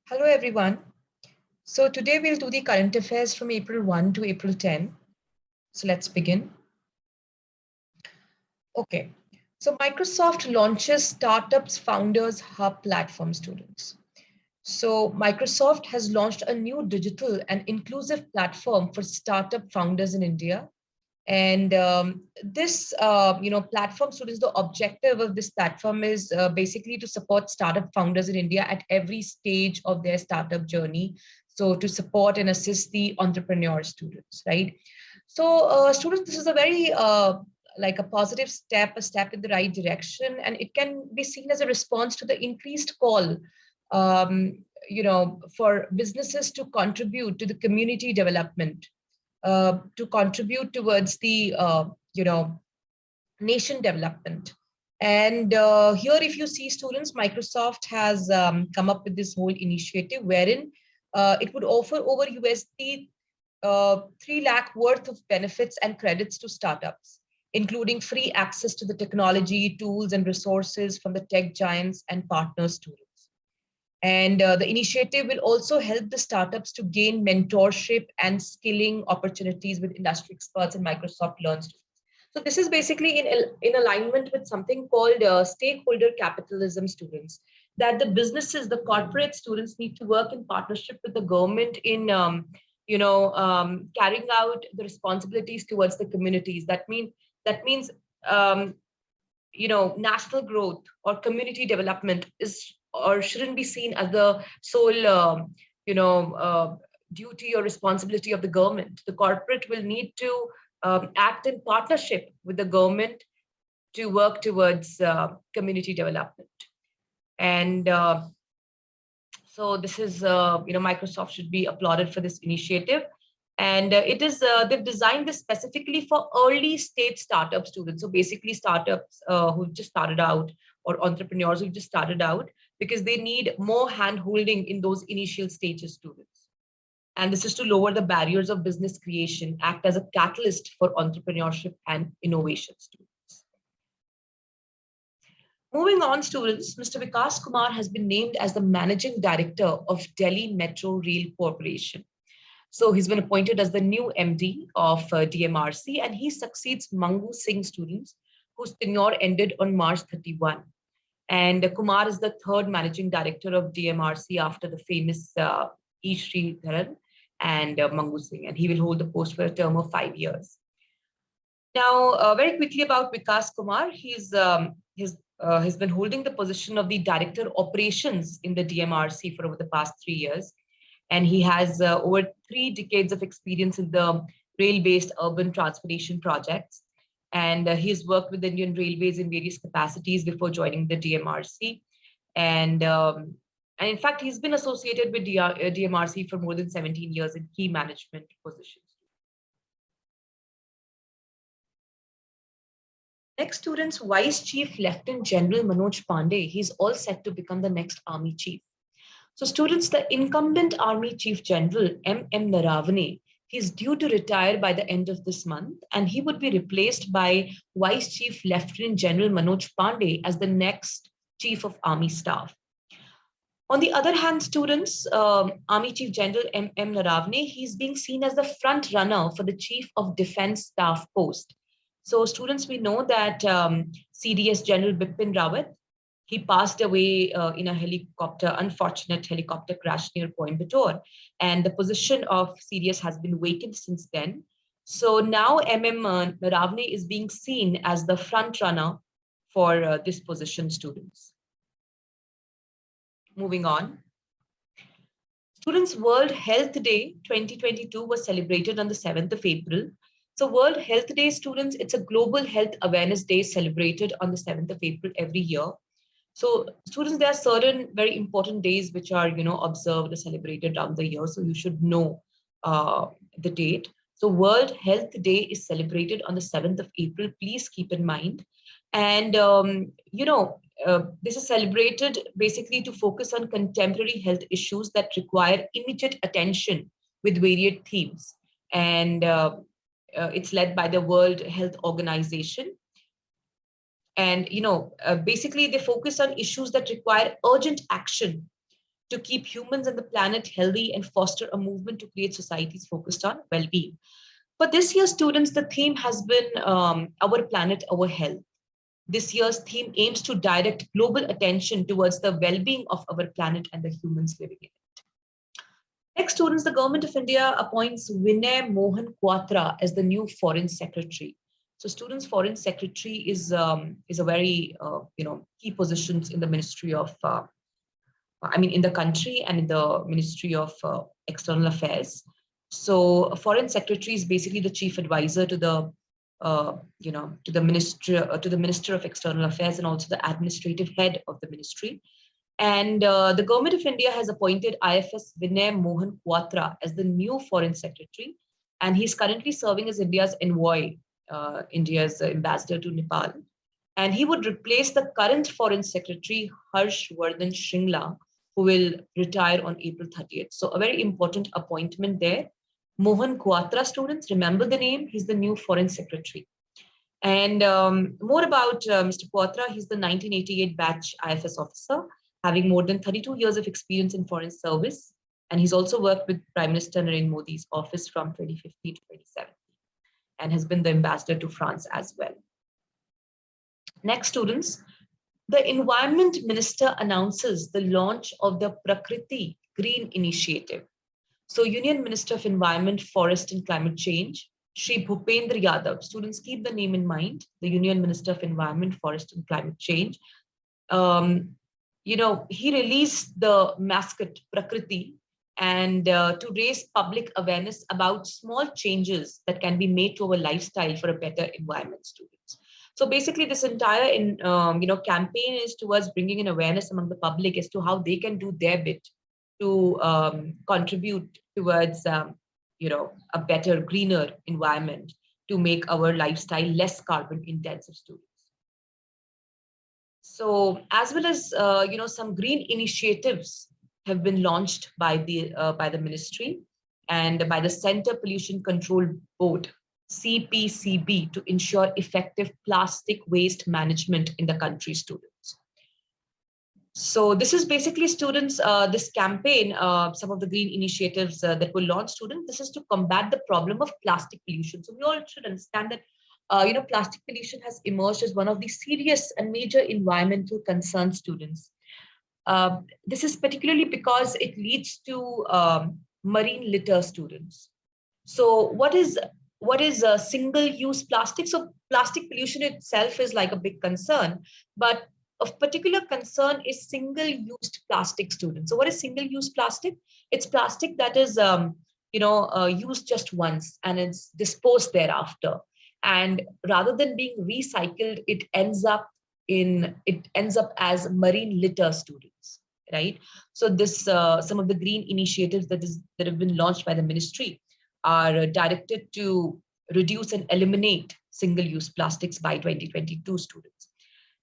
Hello, everyone. So today we'll do the current affairs from April 1 to April 10. So let's begin. Okay. So Microsoft launches Startups Founders Hub platform students. So Microsoft has launched a new digital and inclusive platform for startup founders in India. And this, platform students, the objective of this platform is basically to support startup founders in India at every stage of their startup journey. So to support and assist the entrepreneur students, right? So students, this is a very like a positive step, a step in the right direction, and it can be seen as a response to the increased call, for businesses to contribute to the community development, to contribute towards the nation development. And here, if you see students, Microsoft has come up with this whole initiative wherein it would offer over USD 3 lakh worth of benefits and credits to startups, including free access to the technology, tools, and resources from the tech giants and partner students. And the initiative will also help the startups to gain mentorship and skilling opportunities with industry experts and Microsoft Learn students. So this is basically in alignment with something called stakeholder capitalism students, that the businesses, the corporate students need to work in partnership with the government in, carrying out the responsibilities towards the communities. That means, um, national growth or community development is or shouldn't be seen as the sole, duty or responsibility of the government. The corporate will need to act in partnership with the government to work towards community development. And so this is, Microsoft should be applauded for this initiative. And they've designed this specifically for early stage startup students. So basically startups who just started out, or entrepreneurs who just started out, because they need more hand holding in those initial stages students. And this is to lower the barriers of business creation, act as a catalyst for entrepreneurship and innovation students. Moving on, students, Mr. Vikas Kumar has been named as the Managing Director of Delhi Metro Rail Corporation. So he's been appointed as the new MD of DMRC, and he succeeds Mangu Singh students, whose tenure ended on March 31. And Kumar is the third managing director of DMRC after the famous E. Sridharan and Mangu Singh, and he will hold the post for a term of 5 years. Now, very quickly about Vikas Kumar, he's been holding the position of the Director Operations in the DMRC for over the past 3 years. And he has over 3 decades of experience in the rail-based urban transportation projects. And he's worked with Indian Railways in various capacities before joining the DMRC. And in fact, he's been associated with DMRC for more than 17 years in key management positions. Next, students, Vice Chief Lieutenant General Manoj Pandey. He's all set to become the next Army Chief. So students, the incumbent Army Chief General, M.M. Naravane, he's due to retire by the end of this month, and he would be replaced by Vice Chief Lieutenant General Manoj Pandey as the next Chief of Army Staff. On the other hand, students, Army Chief General M.M. Naravane, he's being seen as the front runner for the Chief of Defense Staff post. So students, we know that CDS General Bipin Rawat, he passed away in a unfortunate helicopter crash near Coimbatore, and the position of CDS has been vacant since then. So now MM Naravane is being seen as the front runner for this position, students. Moving on. Students, World Health Day 2022 was celebrated on the 7th of April. So World Health Day, students, it's a global health awareness day celebrated on the 7th of April every year. So students, there are certain very important days which are, observed or celebrated around the year. So you should know the date. So World Health Day is celebrated on the 7th of April. Please keep in mind. And, this is celebrated basically to focus on contemporary health issues that require immediate attention with varied themes. And it's led by the World Health Organization. And, basically they focus on issues that require urgent action to keep humans and the planet healthy and foster a movement to create societies focused on well-being. For this year, students, the theme has been Our Planet, Our Health. This year's theme aims to direct global attention towards the well-being of our planet and the humans living in it. Next, students, the Government of India appoints Vinay Mohan Quatra as the new Foreign Secretary. So, students, Foreign Secretary is a very key positions in the Ministry of, in the country and in the Ministry of External Affairs. So, a Foreign Secretary is basically the chief advisor to the to the Minister of External Affairs and also the administrative head of the ministry. And the Government of India has appointed IFS Vinay Mohan Quatra as the new Foreign Secretary, and he's currently serving as India's envoy, India's ambassador to Nepal. And he would replace the current Foreign Secretary, Harsh Vardhan Shringla, who will retire on April 30th. So a very important appointment there. Mohan Quatra, students, remember the name, he's the new Foreign Secretary. And more about Mr. Quatra, he's the 1988 batch IFS officer, having more than 32 years of experience in foreign service. And he's also worked with Prime Minister Narendra Modi's office from 2015 to 2017 and has been the ambassador to France as well. Next, students, the Environment Minister announces the launch of the Prakriti Green Initiative. So Union Minister of Environment, Forest and Climate Change, Shri Bhupendra Yadav, students keep the name in mind, the Union Minister of Environment, Forest and Climate Change. He released the mascot Prakriti and to raise public awareness about small changes that can be made to our lifestyle for a better environment, students. So basically this entire campaign is towards bringing in awareness among the public as to how they can do their bit to contribute towards a better, greener environment to make our lifestyle less carbon intensive, students. So as well as some green initiatives have been launched by the ministry and by the Center Pollution Control Board, CPCB, to ensure effective plastic waste management in the country, students. So this is basically, students, this campaign, some of the green initiatives that were launched, students, this is to combat the problem of plastic pollution. So we all should understand that plastic pollution has emerged as one of the serious and major environmental concerns, students. This is particularly because it leads to marine litter, students. So what is a single-use plastic? So plastic pollution itself is like a big concern, but of particular concern is single-use plastic, students. So what is single-use plastic? It's plastic that is used just once and it's disposed thereafter. And rather than being recycled, it ends up as marine litter, students, right? So this some of the green initiatives that have been launched by the ministry are directed to reduce and eliminate single-use plastics by 2022, students.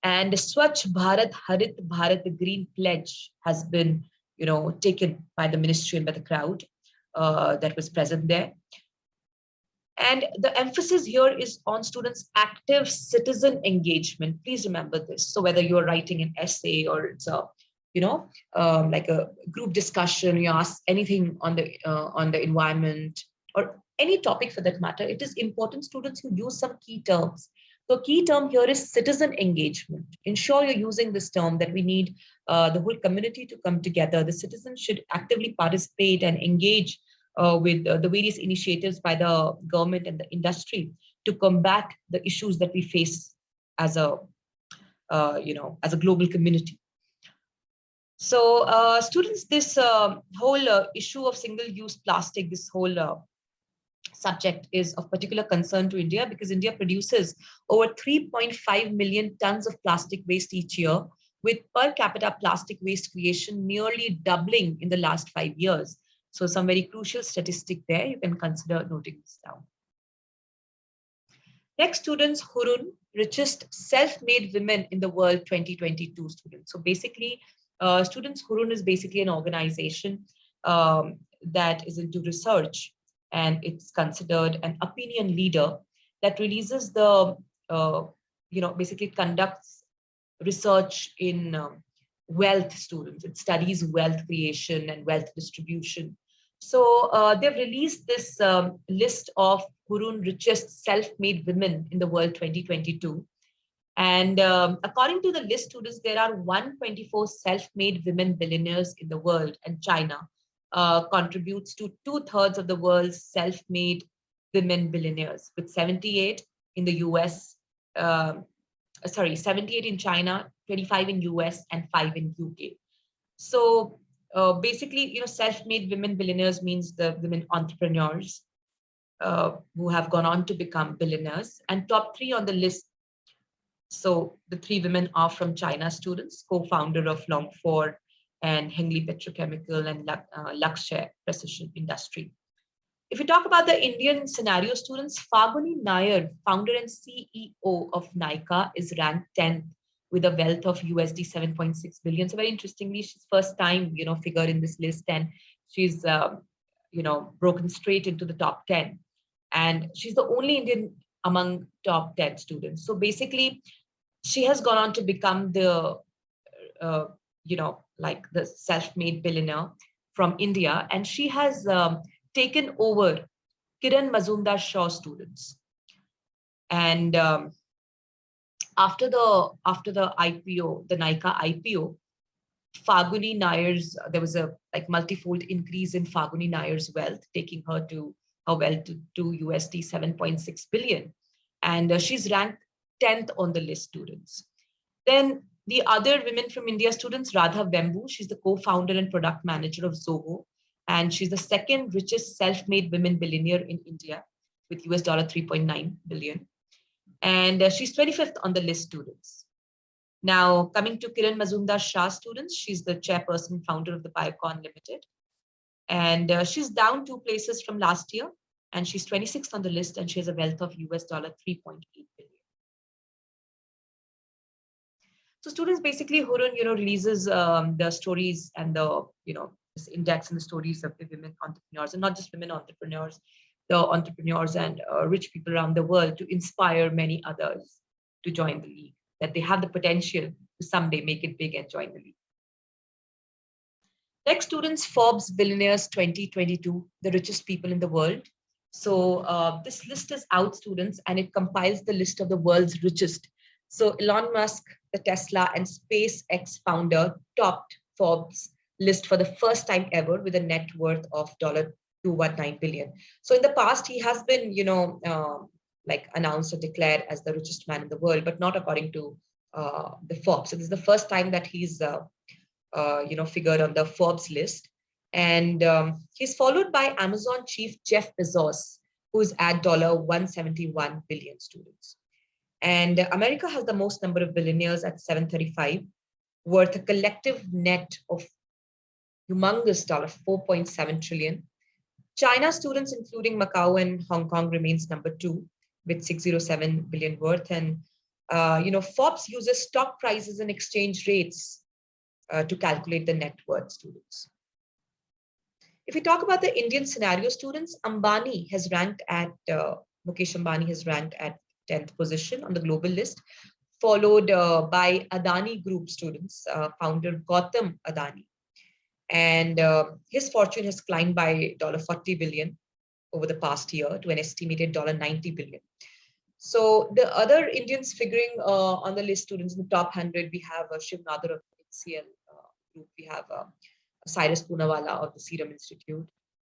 And Swachh Bharat Harit Bharat Green Pledge has been taken by the ministry and by the crowd that was present there. And the emphasis here is on students' active citizen engagement. Please remember this. So whether you're writing an essay or it's a, like a group discussion, you ask anything on the environment or any topic for that matter, it is important, students, you use some key terms. The key term here is citizen engagement. Ensure you're using this term, that we need the whole community to come together. The citizens should actively participate and engage with the various initiatives by the government and the industry to combat the issues that we face as a global community. So students, this whole issue of single-use plastic, this whole subject is of particular concern to India because India produces over 3.5 million tons of plastic waste each year, with per capita plastic waste creation nearly doubling in the last 5 years. So some very crucial statistic there, you can consider noting this down. Next, students, Hurun, richest self-made women in the world 2022, students. So basically, students, Hurun is basically an organization that is into research, and it's considered an opinion leader that releases the, basically conducts research in wealth students. It studies wealth creation and wealth distribution. So they've released this list of Hurun richest self-made women in the world 2022. And according to the list, students, there are 124 self-made women billionaires in the world, and China contributes to 2/3 of the world's self-made women billionaires, with 78 in the US, 78 in China, 25 in US, and 5 in UK. So basically, self-made women billionaires means the women entrepreneurs who have gone on to become billionaires. And top 3 on the list. So the 3 women are from China students, co-founder of Longfor and Hengli Petrochemical and Lakshya Precision Industry. If we talk about the Indian scenario students, Falguni Nair, founder and CEO of Nykaa, is ranked 10th with a wealth of USD 7.6 billion. So very interestingly, she's first time, figure in this list, and she's, broken straight into the top 10. And she's the only Indian among top 10 students. So basically, she has gone on to become the, the self-made billionaire from India. And she has taken over Kiran Mazumdar-Shaw students. And after the IPO, the Nykaa IPO, Falguni Nair's, there was a multifold increase in Falguni Nair's wealth, taking her wealth to USD 7.6 billion. And she's ranked 10th on the list, students. Then the other women from India students, Radha Vembu, she's the co-founder and product manager of Zoho. And she's the second richest self-made women billionaire in India with US $3.9 billion. And she's 25th on the list, students. Now, coming to Kiran Mazumdar-Shaw students, she's the chairperson and founder of the Biocon Limited. And she's down 2 places from last year, and she's 26th on the list, and she has a wealth of US $3.8 billion. So students, basically, Hurun, releases the stories and the, this index and the stories of the women entrepreneurs, and not just women entrepreneurs, the entrepreneurs and rich people around the world, to inspire many others to join the league, that they have the potential to someday make it big and join the league. Next, students, Forbes Billionaires 2022, the richest people in the world. So this list is out, students, and it compiles the list of the world's richest. So Elon Musk, the Tesla and SpaceX founder, topped Forbes list for the first time ever with a net worth of $219 billion. So in the past, he has been, announced or declared as the richest man in the world, but not according to the Forbes. So this is the first time that he's, figured on the Forbes list. And he's followed by Amazon chief Jeff Bezos, who's at $171 billion, students. And America has the most number of billionaires at 735, worth a collective net of humongous $4.7 trillion. China, students, including Macau and Hong Kong, remains number 2 with 607 billion worth. And, Forbes uses stock prices and exchange rates to calculate the net worth, students. If we talk about the Indian scenario, students, Mukesh Ambani has ranked at 10th position on the global list, followed by Adani Group, students, founder Gautam Adani. And his fortune has climbed by $40 billion over the past year to an estimated $90 billion. So the other Indians figuring on the list, students, in the top 100, we have Shiv Nadar of HCL Group, we have Cyrus Poonawalla of the Serum Institute,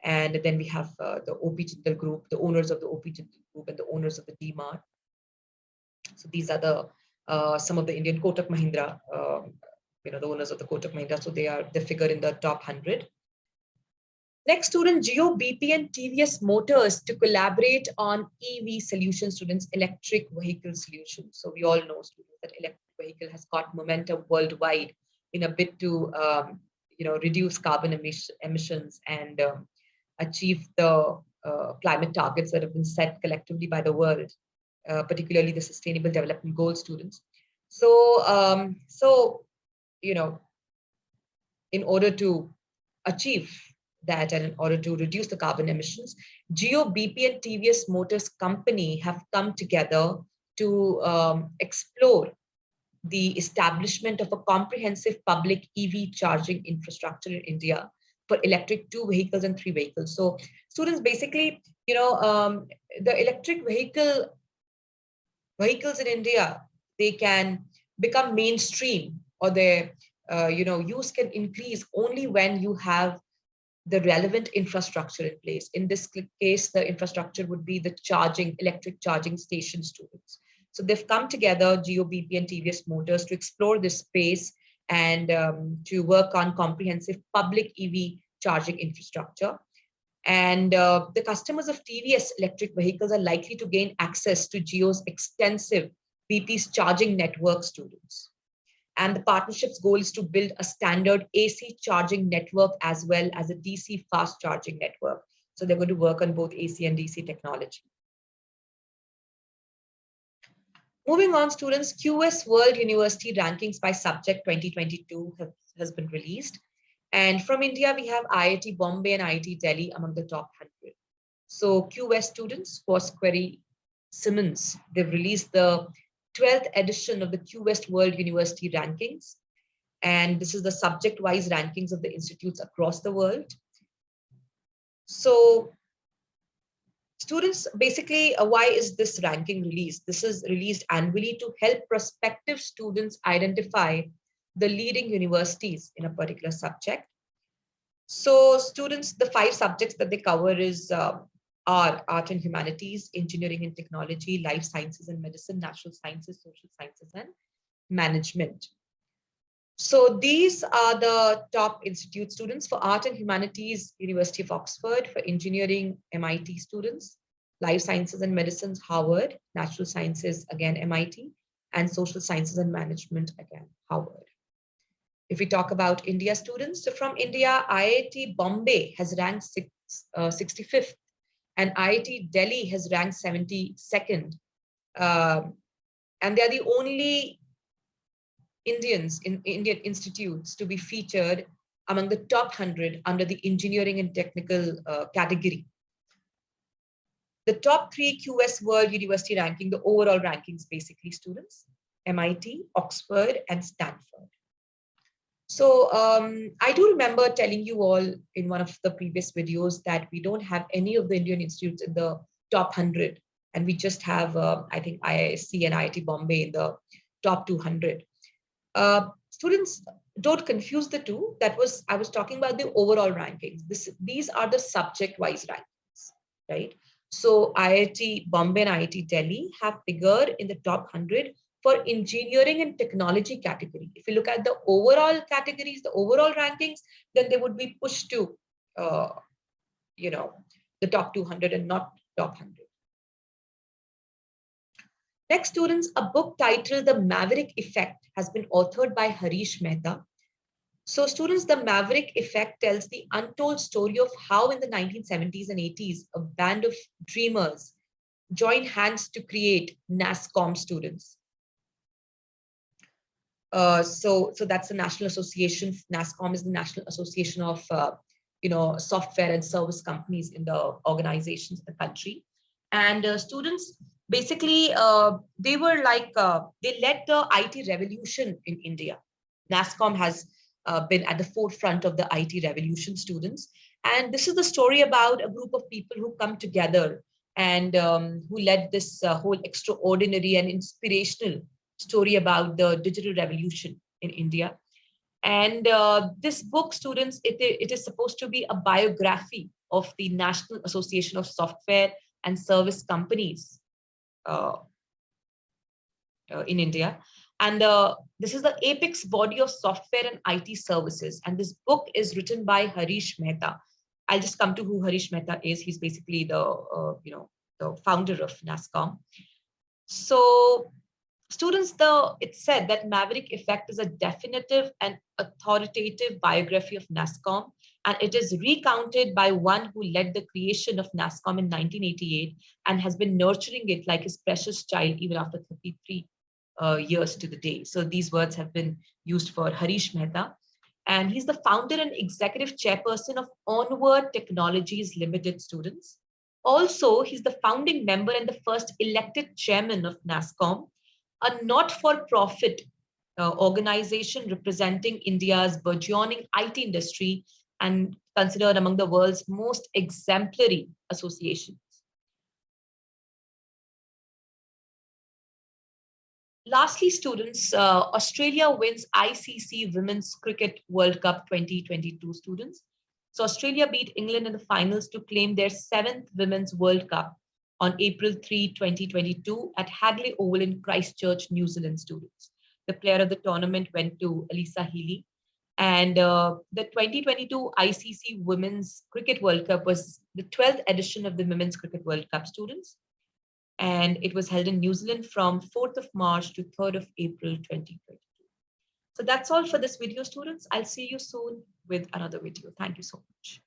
and then we have the OP Jindal Group, the owners of the OP Jindal Group and the owners of the DMart. So these are the some of the Indian Kotak Mahindra, the owners of the Kotak Mahindra. So they figure in the top 100. Next, student, Jio, BP and TVS Motors to collaborate on EV solutions, students, electric vehicle solutions. So we all know, students, that electric vehicle has got momentum worldwide in a bid to reduce carbon emissions and achieve the climate targets that have been set collectively by the world, particularly the Sustainable Development Goals, students. So, in order to achieve that and in order to reduce the carbon emissions, Jio, BP and TVS Motors company have come together to explore the establishment of a comprehensive public EV charging infrastructure in India for electric 2 vehicles and 3 vehicles. So students basically, the electric vehicles in India, they can become mainstream, or their use can increase only when you have the relevant infrastructure in place. In this case, the infrastructure would be the electric charging station students. So they've come together, GOBP and TVS Motors, to explore this space and to work on comprehensive public EV charging infrastructure. And the customers of TVS electric vehicles are likely to gain access to Geo's extensive BP's charging network, students. And the partnership's goal is to build a standard AC charging network as well as a DC fast charging network. So they're going to work on both AC and DC technology. Moving on, students, QS World University Rankings by Subject 2022 has been released. And from India, we have IIT Bombay and IIT Delhi among the top 100. So QS students, Foursquare Simmons, they've released the 12th edition of the QS World University Rankings. And this is the subject-wise rankings of the institutes across the world. So students, basically, why is this ranking released? This is released annually to help prospective students identify the leading universities in a particular subject. So students, the 5 subjects that they cover are art and humanities, engineering and technology, life sciences and medicine, natural sciences, social sciences, and management. So these are the top institute students. For art and humanities, University of Oxford; for engineering, MIT students; life sciences and medicines, Harvard; natural sciences, again, MIT; and social sciences and management, again, Harvard. If we talk about India students, so from India, IIT Bombay has ranked 65th, and IIT Delhi has ranked 72nd. And they are the only Indian institutes to be featured among the top 100 under the engineering and technical category. The top 3 QS World University ranking, the overall rankings, basically, students: MIT, Oxford, and Stanford. So I do remember telling you all in one of the previous videos that we don't have any of the Indian institutes in the top 100, and we just have, I think, IISc and IIT Bombay in the top 200. Students, don't confuse the two. I was talking about the overall rankings. These are the subject-wise rankings, right? So IIT Bombay and IIT Delhi have figured in the top 100 for engineering and technology category. If you look at the overall categories, the overall rankings, then they would be pushed to, the top 200 and not top 100. Next, students, a book titled The Maverick Effect has been authored by Harish Mehta. So students, The Maverick Effect tells the untold story of how in the 1970s and 80s, a band of dreamers joined hands to create NASCOM, students. So that's the National Association. NASCOM is the National Association of software and service companies in the organizations in the country. And students, basically, they were like, they led the IT revolution in India. NASCOM has been at the forefront of the IT revolution, students. And this is the story about a group of people who come together and who led this whole extraordinary and inspirational story about the digital revolution in India. And this book, students, it is supposed to be a biography of the National Association of Software and Service Companies in India. And this is the apex body of software and IT services. And this book is written by Harish Mehta. I'll just come to who Harish Mehta is. He's basically the founder of NASCOM. So students, it said that Maverick Effect is a definitive and authoritative biography of NASCOM, and it is recounted by one who led the creation of NASCOM in 1988 and has been nurturing it like his precious child even after 33 years to the day. So these words have been used for Harish Mehta, and he's the founder and executive chairperson of Onward Technologies Limited, students. Also, he's the founding member and the first elected chairman of NASCOM, a not-for-profit organization representing India's burgeoning IT industry and considered among the world's most exemplary associations. Lastly, students, Australia wins ICC Women's Cricket World Cup 2022 students. So Australia beat England in the finals to claim their seventh Women's World Cup on April 3, 2022 at Hagley Oval in Christchurch, New Zealand students. The player of the tournament went to Alyssa Healy. And the 2022 ICC Women's Cricket World Cup was the 12th edition of the Women's Cricket World Cup students, and it was held in New Zealand from 4th of March to 3rd of April 2022. So that's all for this video, students. I'll see you soon with another video. Thank you so much.